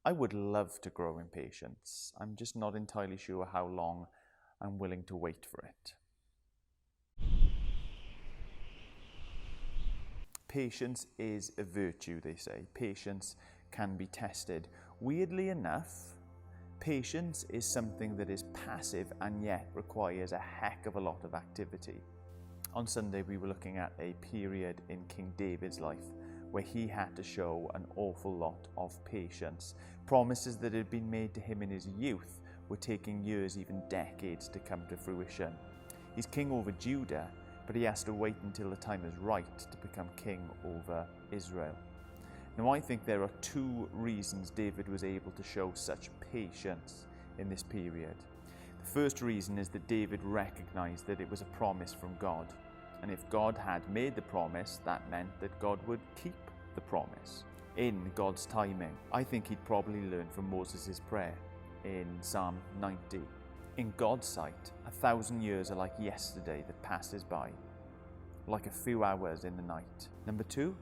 I would love to grow in patience. I'm just not entirely sure how long I'm willing to wait for it. Patience is a virtue, they say. Patience can be tested. Weirdly enough, patience is something that is passive and yet requires a heck of a lot of activity. On Sunday, we were looking at a period in King David's life where he had to show an awful lot of patience. Promises that had been made to him in his youth were taking years, even decades, to come to fruition. He's king over Judah, but he has to wait until the time is right to become king over Israel. Now, I think there are two reasons David was able to show such patience in this period. The first reason is that David recognized that it was a promise from God. And if God had made the promise, that meant that God would keep the promise in God's timing. I think he'd probably learned from Moses' prayer in Psalm 90. In God's sight, 1,000 years are like yesterday that passes by, like a few hours in the night. Number two,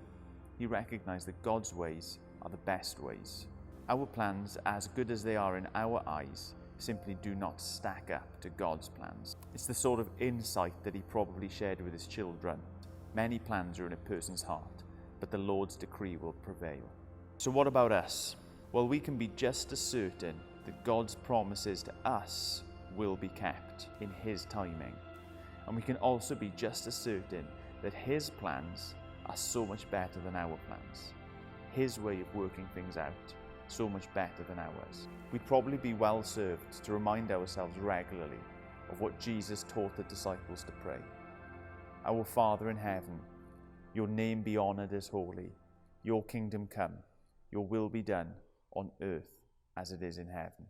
he recognized that God's ways are the best ways. Our plans, as good as they are in our eyes, simply do not stack up to God's plans. It's the sort of insight that he probably shared with his children. Many plans are in a person's heart, but the Lord's decree will prevail. So what about us? Well, we can be just as certain that God's promises to us will be kept in his timing. And we can also be just as certain that his plans are so much better than our plans. His way of working things out so much better than ours. We'd probably be well served to remind ourselves regularly of what Jesus taught the disciples to pray. Our Father in heaven, your name be honored as holy. Your kingdom come. Your will be done on earth as it is in heaven.